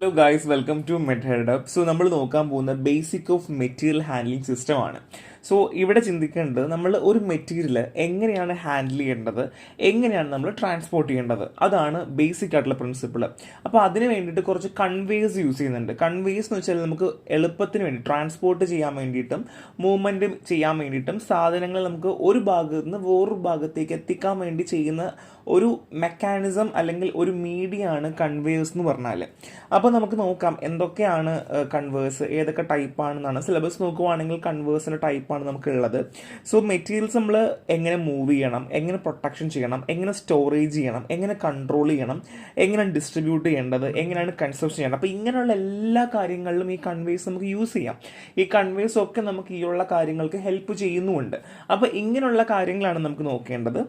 Hello guys, welcome to മെഡ്ഹെഡപ്പ്. So നമ്മൾ നോക്കാൻ പോകുന്ന basic of material handling system ആണ്. സോ ഇവിടെ ചിന്തിക്കേണ്ടത് നമ്മൾ ഒരു മെറ്റീരിയൽ എങ്ങനെയാണ് ഹാൻഡിൽ ചെയ്യേണ്ടത്, എങ്ങനെയാണ് നമ്മൾ ട്രാൻസ്പോർട്ട് ചെയ്യേണ്ടത്, അതാണ് ബേസിക് ആയിട്ടുള്ള പ്രിൻസിപ്പിൾ. അപ്പോൾ അതിന് വേണ്ടിയിട്ട് കുറച്ച് കൺവേസ് യൂസ് ചെയ്യുന്നുണ്ട്. കൺവേസ് എന്ന് വെച്ചാൽ നമുക്ക് എളുപ്പത്തിന് വേണ്ടി ട്രാൻസ്പോർട്ട് ചെയ്യാൻ വേണ്ടിയിട്ടും മൂവ്മെൻറ്റ് ചെയ്യാൻ വേണ്ടിയിട്ടും സാധനങ്ങൾ നമുക്ക് ഒരു ഭാഗത്ത് നിന്ന് വേറൊരു ഭാഗത്തേക്ക് എത്തിക്കാൻ വേണ്ടി ചെയ്യുന്ന ഒരു മെക്കാനിസം അല്ലെങ്കിൽ ഒരു മീഡിയമാണ് കൺവേഴ്സ് എന്ന് പറഞ്ഞാൽ. അപ്പോൾ നമുക്ക് നോക്കാം എന്തൊക്കെയാണ് കൺവേഴ്സ്, ഏതൊക്കെ ടൈപ്പാണെന്നാണ്. സിലബസ് നോക്കുവാണെങ്കിൽ കൺവേഴ്സിൻ്റെ ടൈപ്പാണ് നമുക്കുള്ളത്. സോ മെറ്റീരിയൽസ് നമ്മൾ എങ്ങനെ മൂവ് ചെയ്യണം, എങ്ങനെ പ്രൊട്ടക്ഷൻ ചെയ്യണം, എങ്ങനെ സ്റ്റോറേജ് ചെയ്യണം, എങ്ങനെ കൺട്രോൾ ചെയ്യണം, എങ്ങനെയാണ് ഡിസ്ട്രിബ്യൂട്ട് ചെയ്യേണ്ടത്, എങ്ങനെയാണ് കൺസപ്ഷൻ ചെയ്യേണ്ടത്, അപ്പോൾ ഇങ്ങനെയുള്ള എല്ലാ കാര്യങ്ങളിലും ഈ കൺവേഴ്സ് നമുക്ക് യൂസ് ചെയ്യാം. ഈ കൺവേഴ്സ് ഒക്കെ നമുക്ക് ഈ ഉള്ള കാര്യങ്ങൾക്ക് ഹെൽപ്പ് ചെയ്യുന്നുമുണ്ട്. അപ്പോൾ ഇങ്ങനെയുള്ള കാര്യങ്ങളാണ് നമുക്ക് നോക്കേണ്ടത്.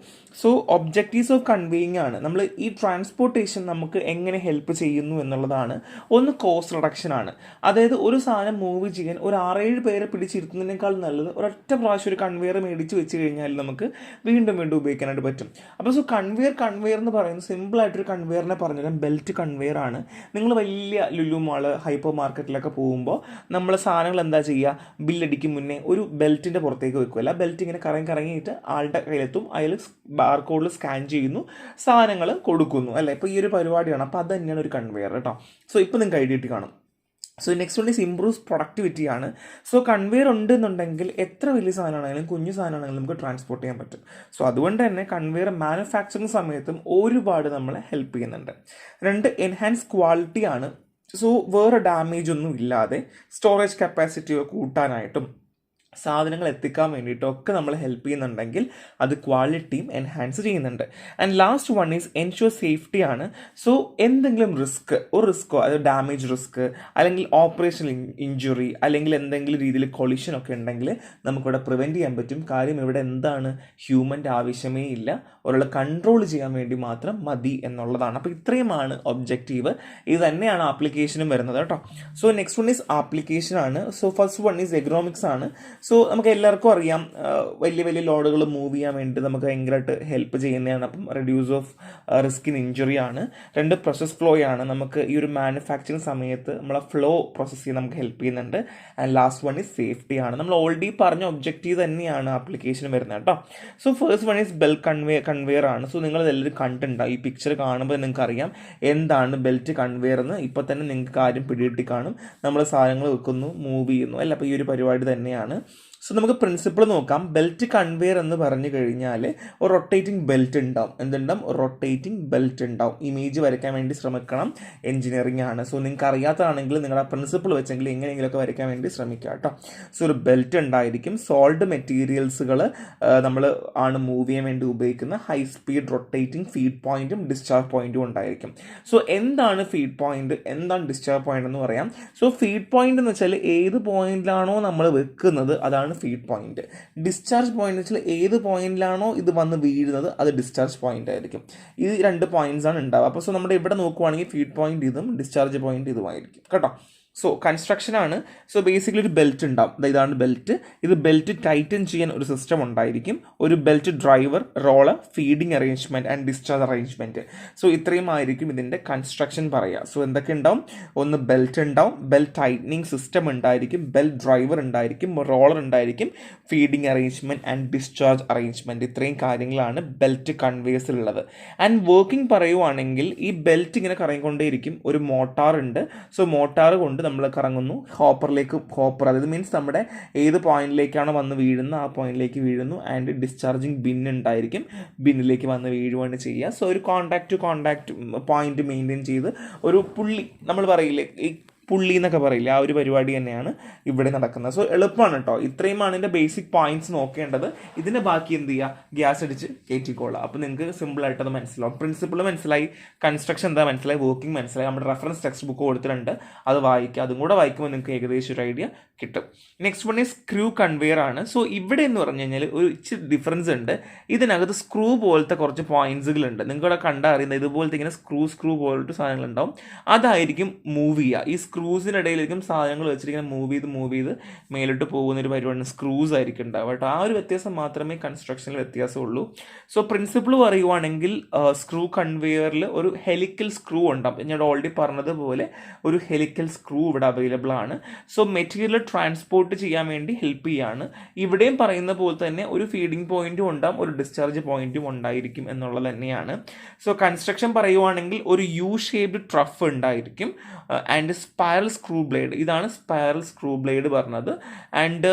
സോ ഒബ്ജക്റ്റീവ്സ് ഓഫ് കൺവേയിങ് ആണ് നമ്മൾ ഈ ട്രാൻസ്പോർട്ടേഷൻ നമുക്ക് എങ്ങനെ ഹെൽപ്പ് ചെയ്യുന്നു എന്നുള്ളതാണ്. ഒന്ന് കോസ്റ്റ് റിഡക്ഷൻ ആണ്, അതായത് ഒരു സാധനം മൂവ് ചെയ്യാൻ ഒരു 6-7 പേരെ പിടിച്ചിരുത്തുന്നതിനേക്കാൾ നല്ലത് ഒരൊറ്റ പ്രാവശ്യം ഒരു കൺവെയർ മേടിച്ച് വെച്ച് കഴിഞ്ഞാൽ നമുക്ക് വീണ്ടും വീണ്ടും ഉപയോഗിക്കാനായിട്ട് പറ്റും. അപ്പോൾ സോ കൺവെയർ എന്ന് പറയുന്നത് സിമ്പിളായിട്ടൊരു കൺവെയറിനെ പറഞ്ഞുതരാം, ബെൽറ്റ് കൺവെയർ ആണ്. നിങ്ങൾ വലിയ ലുലു മാള്, ഹൈപ്പർ മാർക്കറ്റിലൊക്കെ പോകുമ്പോൾ നമ്മൾ സാധനങ്ങൾ എന്താ ചെയ്യുക, ബില്ലടിക്കും മുന്നേ ഒരു ബെൽറ്റിൻ്റെ പുറത്തേക്ക് വെക്കുമല്ല, ബെൽറ്റ് ഇങ്ങനെ കറങ്ങിയിട്ട് ആളുടെ കയ്യിലെത്തും, അയാൾ ബാർകോഡിൽ സ്കാൻ ചെയ്യുന്നു, സാധനങ്ങൾ കൊടുക്കുന്നു അല്ലേ. ഇപ്പോൾ ഈ ഒരു പരിപാടിയാണ്. അപ്പോൾ അത് തന്നെയാണ് ഒരു കൺവെയർ കേട്ടോ. സോ ഇപ്പോൾ നിങ്ങൾക്ക് ഐഡിയ കിട്ടി കാണും. So next one is improves productivity ആണ്. സോ കൺവെയർ ഉണ്ടെന്നുണ്ടെങ്കിൽ എത്ര വലിയ സാധനമാണെങ്കിലും കുഞ്ഞു സാധനമാണെങ്കിലും നമുക്ക് ട്രാൻസ്പോർട്ട് ചെയ്യാൻ പറ്റും. സോ അതുകൊണ്ട് തന്നെ കൺവെയർ മാനുഫാക്ചറിങ് സമയത്തും ഒരുപാട് നമ്മളെ ഹെൽപ്പ് ചെയ്യുന്നുണ്ട്. 2, എൻഹാൻസ് ക്വാളിറ്റി ആണ്. സോ വേറെ ഡാമേജ് ഒന്നും ഇല്ലാതെ സ്റ്റോറേജ് കപ്പാസിറ്റി കൂട്ടാനായിട്ടും സാധനങ്ങൾ എത്തിക്കാൻ വേണ്ടിയിട്ടൊക്കെ നമ്മൾ ഹെൽപ്പ് ചെയ്യുന്നുണ്ടെങ്കിൽ അത് ക്വാളിറ്റിയും എൻഹാൻസ് ചെയ്യുന്നുണ്ട്. And last one is ensure safety ആണ്. സോ എന്തെങ്കിലും ഒരു റിസ്ക്കോ അത് ഡാമേജ് റിസ്ക് അല്ലെങ്കിൽ ഓപ്പറേഷണൽ ഇഞ്ചുറി അല്ലെങ്കിൽ എന്തെങ്കിലും രീതിയിൽ കൊളിഷൻ ഒക്കെ ഉണ്ടെങ്കിൽ നമുക്കിവിടെ പ്രിവെൻറ്റ് ചെയ്യാൻ പറ്റും. കാര്യം ഇവിടെ എന്താണ്, ഹ്യൂമൻ്റെ ആവശ്യമേ ഇല്ല, ഒരാൾ കൺട്രോൾ ചെയ്യാൻ വേണ്ടി മാത്രം മതി എന്നുള്ളതാണ്. അപ്പോൾ ഇത്രയുമാണ് ഒബ്ജക്റ്റീവ്. ഇത് തന്നെയാണ് ആപ്ലിക്കേഷനും വരുന്നത് കേട്ടോ. So next one is application ആണ്. So first one is economics ആണ്. സോ നമുക്ക് എല്ലാവർക്കും അറിയാം വലിയ വലിയ ലോഡുകൾ മൂവ് ചെയ്യാൻ വേണ്ടി നമുക്ക് ഭയങ്കരമായിട്ട് ഹെൽപ്പ് ചെയ്യുന്നതാണ്. അപ്പം reduce of risk in injury ആണ്. 2, പ്രോസസ് ഫ്ലോ ആണ്. നമുക്ക് ഈ ഒരു മാനുഫാക്ചറിങ് സമയത്ത് നമ്മളെ ഫ്ലോ പ്രോസസ്സ് ചെയ്യാൻ നമുക്ക് ഹെൽപ്പ് ചെയ്യുന്നുണ്ട്. And last one is safety ആണ്. നമ്മൾ ഓൾറെഡി പറഞ്ഞ ഒബ്ജക്റ്റീവ് തന്നെയാണ് ആപ്ലിക്കേഷൻ വരുന്നത് കേട്ടോ. So first one is belt conveyor ആണ്. സോ നിങ്ങൾ എല്ലാവരും കണ്ടിട്ടുണ്ടാവും, ഈ പിക്ചർ കാണുമ്പോൾ നിങ്ങൾക്ക് അറിയാം എന്താണ് ബെൽറ്റ് കൺവെയർ എന്ന്. ഇപ്പോൾ തന്നെ നിങ്ങൾക്ക് കാര്യം പിടികിട്ടി കാണും. നമ്മൾ സാധനങ്ങൾ വെക്കുന്നു, മൂവ് ചെയ്യുന്നു അല്ല. അപ്പോൾ ഈ ഒരു പരിപാടി തന്നെയാണ്. സോ നമുക്ക് പ്രിൻസിപ്പിൾ നോക്കാം. ബെൽറ്റ് കൺവെയർ എന്ന് പറഞ്ഞു കഴിഞ്ഞാൽ ഒരു റൊട്ടേറ്റിംഗ് ബെൽറ്റ് ഉണ്ടാവും. എന്തുണ്ടാവും? റൊട്ടേറ്റിംഗ് ബെൽറ്റ് ഉണ്ടാവും. ഇമേജ് വരയ്ക്കാൻ വേണ്ടി ശ്രമിക്കണം, എഞ്ചിനീയറിംഗ് ആണ്. സോ നിങ്ങൾക്ക് അറിയാത്തതാണെങ്കിൽ നിങ്ങളുടെ പ്രിൻസിപ്പിൾ വെച്ചെങ്കിൽ എങ്ങനെയെങ്കിലുമൊക്കെ വരയ്ക്കാൻ വേണ്ടി ശ്രമിക്കുക കേട്ടോ. സോ ഒരു ബെൽറ്റ് ഉണ്ടായിരിക്കും. സോൾഡ് മെറ്റീരിയൽസുകൾ നമ്മൾ ആണ് മൂവ് ചെയ്യാൻ വേണ്ടി ഉപയോഗിക്കുന്ന ഹൈ സ്പീഡ് റൊട്ടേറ്റിംഗ് ഫീഡ് പോയിന്റും ഡിസ്ചാർജ് പോയിന്റും ഉണ്ടായിരിക്കും. സോ എന്താണ് ഫീഡ് പോയിന്റ്, എന്താണ് ഡിസ്ചാർജ് പോയിന്റ് എന്ന് പറയാം. സോ ഫീഡ് പോയിന്റ് എന്ന് വെച്ചാൽ ഏത് പോയിന്റിലാണോ നമ്മൾ വെക്കുന്നത് അതാണ് ഫീഡ് പോയിന്റ്. ഡിസ്ചാർജ് പോയിന്റ് വെച്ചാൽ ഏത് പോയിന്റിലാണോ ഇത് വന്ന് വീഴുന്നത് അത് ഡിസ്ചാർജ് പോയിന്റ് ആയിരിക്കും. ഈ 2 പോയിന്റ്സ് ആണ് ഉണ്ടാവുക. അപ്പോൾ സോ നമ്മുടെ ഇവിടെ നോക്കുവാണെങ്കിൽ ഫീഡ് പോയിന്റ് ഇതും ഡിസ്ചാർജ് പോയിന്റ് ഇതുമായിരിക്കും കേട്ടോ. സോ കൺസ്ട്രക്ഷൻ ആണ്. സോ ബേസിക്കലി ഒരു ബെൽറ്റ് ഉണ്ടാവും. ഇതാണ് ബെൽറ്റ്. ഇത് ബെൽറ്റ് ടൈറ്റൻ ചെയ്യാൻ ഒരു സിസ്റ്റം ഉണ്ടായിരിക്കും. ഒരു belt driver, roller, feeding arrangement and discharge arrangement. So ഇത്രയും ആയിരിക്കും ഇതിൻ്റെ കൺസ്ട്രക്ഷൻ പറയുക. സോ എന്തൊക്കെ ഉണ്ടാവും? ഒന്ന് ബെൽറ്റ് ഉണ്ടാവും, ബെൽറ്റ് ടൈറ്റനിങ് സിസ്റ്റം ഉണ്ടായിരിക്കും, ബെൽറ്റ് ഡ്രൈവർ ഉണ്ടായിരിക്കും, റോളർ ഉണ്ടായിരിക്കും, feeding arrangement and discharge arrangement. ഇത്രയും കാര്യങ്ങളാണ് ബെൽറ്റ് കൺവേഴ്സിലുള്ളത്. ആൻഡ് വർക്കിംഗ് പറയുവാണെങ്കിൽ ഈ ബെൽറ്റ് ഇങ്ങനെ കറങ്ങിക്കൊണ്ടേയിരിക്കും. ഒരു മോട്ടാർ ഉണ്ട്. സോ മോട്ടാർ കൊണ്ട് നമ്മൾ കറങ്ങുന്നു ഹോപ്പർ, അതായത് മീൻസ് നമ്മുടെ ഏത് പോയിന്റിലേക്കാണോ വന്ന് വീഴുന്നത് ആ പോയിന്റിലേക്ക് വീഴുന്നു. ആൻഡ് ഡിസ്ചാർജിങ് ബിൻ ഉണ്ടായിരിക്കും, ബിന്നിലേക്ക് വന്ന് വീഴുവാണ് ചെയ്യുക. സോ ഒരു കോണ്ടാക്ട് പോയിന്റ് മെയിൻറ്റെയിൻ ചെയ്ത് ഒരു പുള്ളി നമ്മൾ പറയില്ലേ, ഈ പുള്ളി എന്നൊക്കെ പറയില്ല, ആ ഒരു പരിപാടി തന്നെയാണ് ഇവിടെ നടക്കുന്നത്. സോ എളുപ്പമാണ് കേട്ടോ. ഇത്രയുമാണ് ഇതിൻ്റെ ബേസിക് പോയിന്റ്സ് നോക്കേണ്ടത്. ഇതിൻ്റെ ബാക്കി എന്ത് ചെയ്യുക, ഗ്യാസ് അടിച്ച് കയറ്റിക്കോളാം. അപ്പോൾ നിങ്ങൾക്ക് സിമ്പിളായിട്ട് അത് മനസ്സിലാവും. പ്രിൻസിപ്പിൾ മനസ്സിലായി, കൺസ്ട്രക്ഷൻ എന്താ മനസ്സിലായി, വർക്കിംഗ് മനസ്സിലായി. നമ്മുടെ റെഫറൻസ് ടെക്സ്റ്റ് ബുക്ക് കൊടുത്തിട്ടുണ്ട്, അത് വായിക്കുക. അതും കൂടെ വായിക്കുമ്പോൾ നിങ്ങൾക്ക് ഏകദേശം ഒരു ഐഡിയ കിട്ടും. നെക്സ്റ്റ് വൺ ഈ സ്ക്രൂ കൺവെയർ ആണ്. സോ ഇവിടെ എന്ന് പറഞ്ഞു കഴിഞ്ഞാൽ ഒരു ഇച്ചിരി ഡിഫറൻസ് ഉണ്ട്. ഇതിനകത്ത് സ്ക്രൂ പോലത്തെ കുറച്ച് പോയിന്റ്സുകളുണ്ട്. നിങ്ങൾക്കിവിടെ കണ്ടാൽ അറിയുന്നത് ഇതുപോലത്തെ ഇങ്ങനെ സ്ക്രൂ പോലത്തെ സാധനങ്ങളുണ്ടാവും. അതായിരിക്കും മൂവ് ചെയ്യുക. ഈ സ്ക്രൂസിനിടയിലേക്കും സാധനങ്ങൾ വെച്ചിരിക്കുന്ന മൂവ് ചെയ്ത് മേലോട്ട് പോകുന്ന ഒരു പരിപാടിയാണ്. സ്ക്രൂസ് ആയിരിക്കും ഉണ്ടാവുക കേട്ടോ. ആ ഒരു വ്യത്യാസം മാത്രമേ കൺസ്ട്രക്ഷനിൽ വ്യത്യാസമുള്ളൂ. സോ പ്രിൻസിപ്പിൾ പറയുവാണെങ്കിൽ സ്ക്രൂ കൺവെയറിൽ ഒരു ഹെലിക്കൽ സ്ക്രൂ ഉണ്ടാവും. ഞാൻ ഓൾറെഡി പറഞ്ഞതുപോലെ ഒരു ഹെലിക്കൽ സ്ക്രൂ ഇവിടെ അവൈലബിൾ ആണ്. സോ മെറ്റീരിയൽ ട്രാൻസ്പോർട്ട് ചെയ്യാൻ വേണ്ടി ഹെൽപ്പ് ചെയ്യാണ്. ഇവിടെയും പറയുന്ന പോലെ തന്നെ ഒരു ഫീഡിംഗ് പോയിന്റും ഉണ്ടാവും, ഒരു ഡിസ്ചാർജ് പോയിന്റും ഉണ്ടായിരിക്കും എന്നുള്ളത് തന്നെയാണ്. സോ കൺസ്ട്രക്ഷൻ പറയുവാണെങ്കിൽ ഒരു യു ഷേപ്ഡ് ട്രഫ് ഉണ്ടായിരിക്കും ആൻഡ് സ്പൈറൽ സ്ക്രൂ ബ്ലേഡ്, ഇതാണ് സ്പൈറൽ സ്ക്രൂ ബ്ലേഡ് പറഞ്ഞത്. ആൻഡ്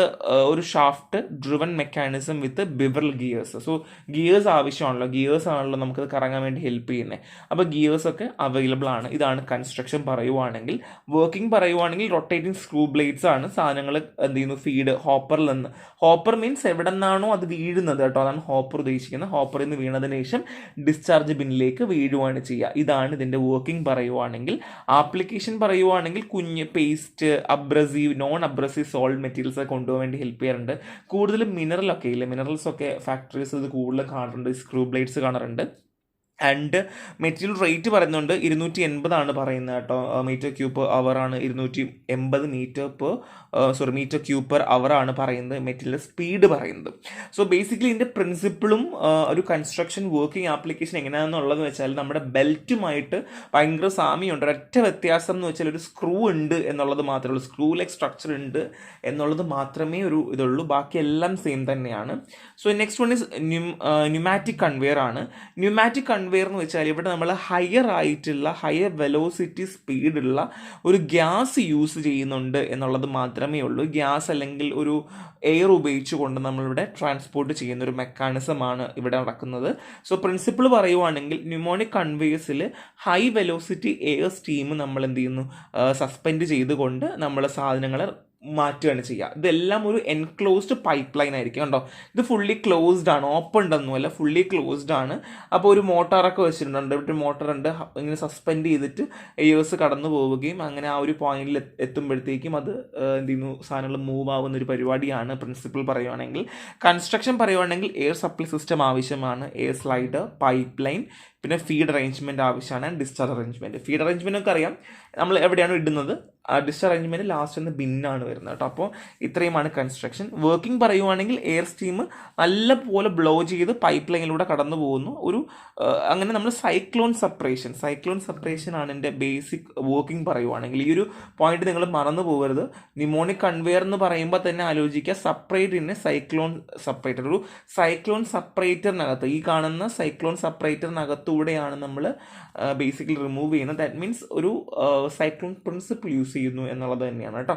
ഒരു ഷാഫ്റ്റ് ഡ്രിവൺ മെക്കാനിസം വിത്ത് ബിവറൽ ഗിയേഴ്സ്. സോ ഗിയേഴ്സ് ആവശ്യമാണല്ലോ, ഗിയേഴ്സ് ആണല്ലോ നമുക്കത് കറങ്ങാൻ വേണ്ടി ഹെൽപ്പ് ചെയ്യുന്നത്. അപ്പോൾ ഗിയേഴ്സ് ഒക്കെ അവൈലബിൾ ആണ്. ഇതാണ് കൺസ്ട്രക്ഷൻ പറയുവാണെങ്കിൽ. വർക്കിംഗ് പറയുവാണെങ്കിൽ റൊട്ടേറ്റിംഗ് സ്ക്രൂ ബ്ലേഡ്സ് ആണ് സാധനങ്ങൾ എന്ത് ചെയ്യുന്നു ഫീഡ് ഹോപ്പറിൽ നിന്ന്. ഹോപ്പർ മീൻസ് എവിടെ നിന്നാണോ അത് വീഴുന്നത് കേട്ടോ, അതാണ് ഹോപ്പർ ഉദ്ദേശിക്കുന്നത്. ഹോപ്പറിൽ നിന്ന് വീണതിന് ശേഷം ഡിസ്ചാർജ് ബിന്നിലേക്ക് വീഴുവാണ് ചെയ്യുക. ഇതാണ് ഇതിൻ്റെ വർക്കിംഗ് പറയുവാണെങ്കിൽ. ആപ്ലിക്കേഷൻ പറയുവാണെങ്കിൽ കുഞ്ഞ് paste, abrasive, non abrasive sold materials കൊണ്ടുപോകാൻ വേണ്ടി ഹെൽപ്പ് ചെയ്യാറുണ്ട്. കൂടുതലും മിനറലൊക്കെ ഇല്ലേ, മിനറൽസൊക്കെ ഫാക്ടറീസ് ഇത് കൂടുതൽ കാണാറുണ്ട്, സ്ക്രൂ ബ്ലേഡ്സ് കാണാറുണ്ട്. ആൻഡ് മെറ്റീരിയൽ റേറ്റ് പറയുന്നുണ്ട് 280 പറയുന്നത് കേട്ടോ. മീറ്റർ ക്യൂബ് പെർ അവറാണ് 280 മീറ്റർ ക്യൂബ് പെർ അവറാണ് പറയുന്നത്. മെറ്റീരിയൽ സ്പീഡ് പറയുന്നത്. സോ ബേസിക്കലി ഇതിൻ്റെ പ്രിൻസിപ്പിളും ഒരു കൺസ്ട്രക്ഷൻ വർക്കിംഗ് ആപ്ലിക്കേഷൻ എങ്ങനെയാണെന്നുള്ളതെന്ന് വെച്ചാൽ നമ്മുടെ ബെൽറ്റുമായിട്ട് ഭയങ്കര സാമ്യമുണ്ട്. ഒരൊറ്റ വ്യത്യാസം എന്ന് വെച്ചാൽ ഒരു സ്ക്രൂ ഉണ്ട് എന്നുള്ളത് മാത്രമേ ഉള്ളൂ, സ്ക്രൂ ലൈക്ക് സ്ട്രക്ചർ ഉണ്ട് എന്നുള്ളത് മാത്രമേ ഒരു ഇതുള്ളൂ. ബാക്കി എല്ലാം സെയിം തന്നെയാണ്. So next one is pneumatic conveyor ആണ്. ന്യൂമാറ്റിക് കൺവെയർ എന്ന് വെച്ചാൽ ഇവിടെ നമ്മൾ ഹയർ വെലോസിറ്റി സ്പീഡുള്ള ഒരു ഗ്യാസ് യൂസ് ചെയ്യുന്നുണ്ട് എന്നുള്ളത് മാത്രമേ ഉള്ളൂ. ഗ്യാസ് അല്ലെങ്കിൽ ഒരു എയർ ഉപയോഗിച്ചുകൊണ്ട് നമ്മളിവിടെ ട്രാൻസ്പോർട്ട് ചെയ്യുന്ന ഒരു മെക്കാനിസമാണ് ഇവിടെ നടക്കുന്നത്. സോ പ്രിൻസിപ്പിൾ പറയുവാണെങ്കിൽ ന്യൂമോണിക് കൺവേഴ്സിൽ ഹൈ വെലോസിറ്റി എയർ സ്റ്റീം നമ്മൾ എന്ത് ചെയ്യുന്നു സസ്പെൻഡ് ചെയ്തുകൊണ്ട് നമ്മൾ സാധനങ്ങളെ മാറ്റുകയാണ് ചെയ്യുക. ഇതെല്ലാം ഒരു എൻക്ലോസ്ഡ് പൈപ്പ് ലൈൻ ആയിരിക്കും കണ്ടോ. ഇത് ഫുള്ളി ക്ലോസ്ഡ് ആണ്, ഓപ്പൺ ഉണ്ടെന്നുമല്ല, ഫുള്ളി ക്ലോസ്ഡ് ആണ്. അപ്പോൾ ഒരു മോട്ടറൊക്കെ വെച്ചിട്ടുണ്ട്, ഒരു മോട്ടറുണ്ട്, ഇങ്ങനെ സസ്പെൻഡ് ചെയ്തിട്ട് എയേഴ്സ് കടന്നു പോവുകയും അങ്ങനെ ആ ഒരു പോയിന്റിൽ എത്തുമ്പോഴത്തേക്കും അത് എന്ത് ചെയ്യുന്നു സാധനങ്ങൾ മൂവ് ആവുന്ന ഒരു പരിപാടിയാണ് പ്രിൻസിപ്പിൾ പറയുവാണെങ്കിൽ. കൺസ്ട്രക്ഷൻ പറയുവാണെങ്കിൽ എയർ സപ്ലൈ സിസ്റ്റം ആവശ്യമാണ്, എയർ സ്ലൈഡർ, പൈപ്പ് ലൈൻ, പിന്നെ ഫീഡ് അറേഞ്ച്മെൻറ്റ് ആവശ്യമാണ്, ഡിസ്ചാർജ് അറേഞ്ച്മെൻറ്റ്. ഫീഡ് അറേഞ്ച്മെൻ്റ് ഒക്കെ അറിയാം, നമ്മൾ എവിടെയാണ് ഇടുന്നത്, ആ ഡിസ്ചാർജ് അറേഞ്ച്മെൻറ്റ് ലാസ്റ്റ് എന്ന ബിന്നാണ് വരുന്നത് കേട്ടോ. അപ്പോൾ ഇത്രയുമാണ് കൺസ്ട്രക്ഷൻ. വർക്കിംഗ് പറയുവാണെങ്കിൽ എയർ സ്റ്റീം നല്ലപോലെ ബ്ലോ ചെയ്ത് പൈപ്പ് ലൈനിലൂടെ കടന്നു പോകുന്നു. അങ്ങനെ നമ്മൾ സൈക്ലോൺ സെപ്പറേഷൻ ആണ് എൻ്റെ ബേസിക് വർക്കിംഗ് പറയുവാണെങ്കിൽ. ഈ ഒരു പോയിന്റ് നിങ്ങൾ മറന്നു പോകരുത്. ന്യൂമോണിക് കൺവെയർ എന്ന് പറയുമ്പോൾ തന്നെ ആലോചിക്കുക സെപ്പറേറ്റിനെ സൈക്ലോൺ സെപ്പറേറ്റർ. ഒരു സൈക്ലോൺ സെപ്പറേറ്ററിനകത്ത്, ഈ കാണുന്ന സൈക്ലോൺ സെപ്പറേറ്ററിനകത്തൂടെയാണ് നമ്മൾ ബേസിക്കലി റിമൂവ് ചെയ്യുന്നത്. ദാറ്റ് മീൻസ് ഒരു സൈക്ലോൺ പ്രിൻസിപ്പിൾ യൂസ് ചെയ്യുന്നു എന്നുള്ളത് തന്നെയാണ് കേട്ടോ.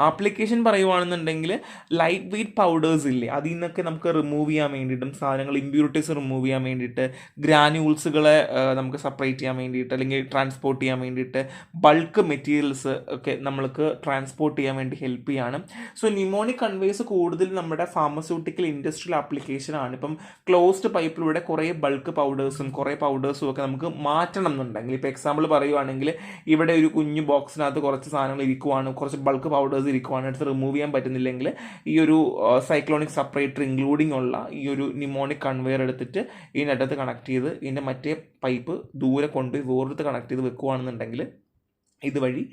ആപ്ലിക്കേഷൻ പറയുവാണെന്നുണ്ടെങ്കിൽ ലൈറ്റ് വെയ്റ്റ് പൗഡേഴ്സ് ഇല്ലേ, അതിൽ നിന്നൊക്കെ നമുക്ക് റിമൂവ് ചെയ്യാൻ വേണ്ടിയിട്ടും സാധനങ്ങൾ ഇമ്പ്യൂരിറ്റീസ് റിമൂവ് ചെയ്യാൻ വേണ്ടിയിട്ട്, ഗ്രാന്യൂൾസുകളെ നമുക്ക് സെപ്പറേറ്റ് ചെയ്യാൻ വേണ്ടിയിട്ട് അല്ലെങ്കിൽ ട്രാൻസ്പോർട്ട് ചെയ്യാൻ വേണ്ടിയിട്ട്, ബൾക്ക് മെറ്റീരിയൽസ് ഒക്കെ നമ്മൾക്ക് ട്രാൻസ്പോർട്ട് ചെയ്യാൻ വേണ്ടി ഹെൽപ്പ് ചെയ്യാണ്. സോ ന്യൂമോണിക് കൺവേഴ്സ് കൂടുതൽ നമ്മുടെ ഫാർമസ്യൂട്ടിക്കൽ ഇൻഡസ്ട്രിയൽ ആപ്ലിക്കേഷനാണ്. ഇപ്പം ക്ലോസ്ഡ് പൈപ്പിലൂടെ കുറേ ബൾക്ക് പൗഡേഴ്സും ഒക്കെ നമുക്ക് മാറ്റണം എന്നുണ്ടെങ്കിൽ, ഇപ്പോൾ എക്സാമ്പിൾ പറയുവാണെങ്കിൽ ഇവിടെ ഒരു കുഞ്ഞു ബോക്സിനകത്ത് കുറച്ച് സാധനങ്ങൾ ഇരിക്കുവാണ്, കുറച്ച് ബൾക്ക് പൗഡേഴ്സ് ഇരിക്കുവാണ്, എടുത്ത് റിമൂവ് ചെയ്യാൻ പറ്റുന്നില്ലെങ്കിൽ ഈ ഒരു സൈക്ലോണിക് സെപ്പറേറ്റർ ഇൻക്ലൂഡിംഗ് ഉള്ള ഈ ഒരു ന്യൂമോണിക് കൺവെയർ എടുത്തിട്ട് ഇതിനകത്ത് കണക്ട് ചെയ്ത് ഇതിൻ്റെ മറ്റേ പൈപ്പ് ദൂരെ കൊണ്ടുപോയി വേറെടുത്ത് കണക്ട് ചെയ്ത് വെക്കുകയാണെന്നുണ്ടെങ്കിൽ ഇതുവഴി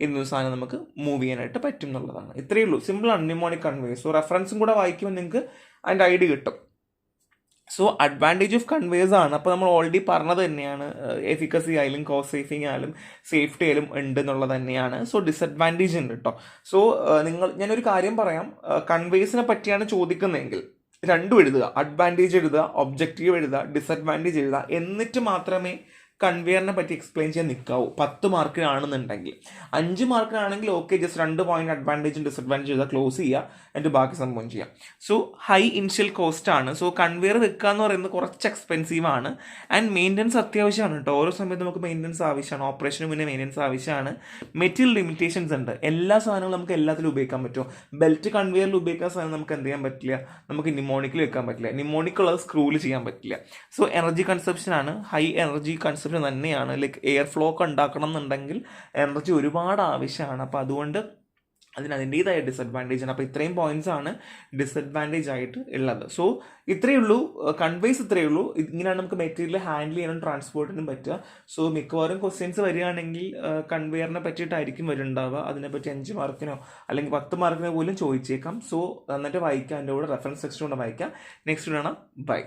ഇന്നൊരു സാധനം നമുക്ക് മൂവ് ചെയ്യാനായിട്ട് പറ്റും എന്നുള്ളതാണ്. ഇത്രയേ ഉള്ളൂ, സിമ്പിളാണ് ന്യൂമോണിക് കൺവെയർ. സോ റെഫറൻസും കൂടെ വായിക്കുമ്പോൾ നിങ്ങൾക്ക് അതിൻ്റെ ഐഡിയ കിട്ടും. സോ അഡ്വാൻറ്റേജ് ഓഫ് കൺവേഴ്സ് ആണ്. അപ്പോൾ നമ്മൾ ഓൾറെഡി പറഞ്ഞത് തന്നെയാണ്, എഫിക്കസി ആയാലും കോസ്റ്റ് സേവിങ് ആയാലും സേഫ്റ്റി ആയാലും ഉണ്ട് എന്നുള്ളത് തന്നെയാണ്. സോ ഡിസഡ്വാൻറ്റേജ് ഉണ്ട് കേട്ടോ. സോ ഞാനൊരു കാര്യം പറയാം, കൺവേഴ്സിനെ പറ്റിയാണ് ചോദിക്കുന്നതെങ്കിൽ രണ്ടും എഴുതുക, അഡ്വാൻറ്റേജ് എഴുതുക, ഒബ്ജക്റ്റീവ് എഴുതുക, ഡിസഡ്വാൻറ്റേജ് എഴുതുക, എന്നിട്ട് മാത്രമേ കൺവെയറിനെ പറ്റി എക്സ്പ്ലെയിൻ ചെയ്യാൻ നിൽക്കാവൂ. 10 മാർക്കിനാണെന്നുണ്ടെങ്കിൽ. 5 മാർക്കിനാണെങ്കിൽ ഓക്കെ, ജസ്റ്റ് 2 പോയിന്റ് അഡ്വാൻറ്റേജും ഡിസഡ്വാൻറ്റേജ് ചെയ്താൽ ക്ലോസ് ചെയ്യുക, എന്നിട്ട് ബാക്കി സംഭവം ചെയ്യാം. സോ ഹൈ ഇനിഷ്യൽ കോസ്റ്റ് ആണ്. സോ കൺവെയർ വെക്കുക എന്ന് പറയുന്നത് കുറച്ച് എക്സ്പെൻസീവ് ആണ്. ആൻഡ് മെയിൻ്റനൻസ് അത്യാവശ്യമാണ് കേട്ടോ. ഓരോ സമയത്ത് നമുക്ക് മെയിൻ്റനൻസ് ആവശ്യമാണ്, ഓപ്പറേഷന് മുന്നേ മെയിൻ്റനൻസ് ആവശ്യമാണ്. മെറ്റീരിയൽ ലിമിറ്റേഷൻസ് ഉണ്ട്. എല്ലാ സാധനങ്ങളും നമുക്ക് എല്ലാത്തിലും ഉപയോഗിക്കാൻ പറ്റുമോ? ബെൽറ്റ് കൺവെയറിൽ ഉപയോഗിക്കുന്ന സാധനം നമുക്ക് എന്ത് ചെയ്യാൻ പറ്റില്ല, നമുക്ക് ന്യൂമോണിക്കിൽ വെക്കാൻ പറ്റില്ല. ന്യൂമോണിക്കുള്ളത് സ്ക്രൂവിൽ ചെയ്യാൻ പറ്റില്ല. സോ എനർജി കൺസപ്ഷൻ ആണ്, ഹൈ എനർജി കൺസപ്ഷൻ തന്നെയാണ്. ലൈക്ക് എയർ ഫ്ലോ ഒക്കെ ഉണ്ടാക്കണം എന്നുണ്ടെങ്കിൽ എനർജി ഒരുപാട് ആവശ്യമാണ്. അപ്പോൾ അതുകൊണ്ട് അതിൻ്റെതായ ഡിസഡ്വാൻറ്റേജ് ആണ്. അപ്പോൾ ഇത്രയും പോയിന്റ്സ് ആണ് ഡിസഡ്വാൻറ്റേജ് ആയിട്ട് ഉള്ളത്. സോ ഇത്രയേ ഉള്ളൂ, കൺവേസ് ഇത്രയേ ഉള്ളൂ. ഇങ്ങനെയാണ് നമുക്ക് മെറ്റീരിയൽ ഹാൻഡിൽ ചെയ്യാനും ട്രാൻസ്പോർട്ടിനും പറ്റുക. സോ മിക്കവാറും ക്വസ്റ്റ്യൻസ് വരികയാണെങ്കിൽ കൺവെയറിനെ പറ്റിയിട്ടായിരിക്കും വരുന്നുണ്ടാവുക. അതിനെപ്പറ്റി 5 മാർക്കിനോ അല്ലെങ്കിൽ 10 മാർക്കിനോ പോലും ചോദിച്ചേക്കാം. സോ നന്നായിട്ട് വായിക്കാം, അതിൻ്റെ കൂടെ റെഫറൻസ് ടെക്സ്റ്റ് കൊണ്ട് വായിക്കാം. നെക്സ്റ്റ് കാണാം. ബൈ.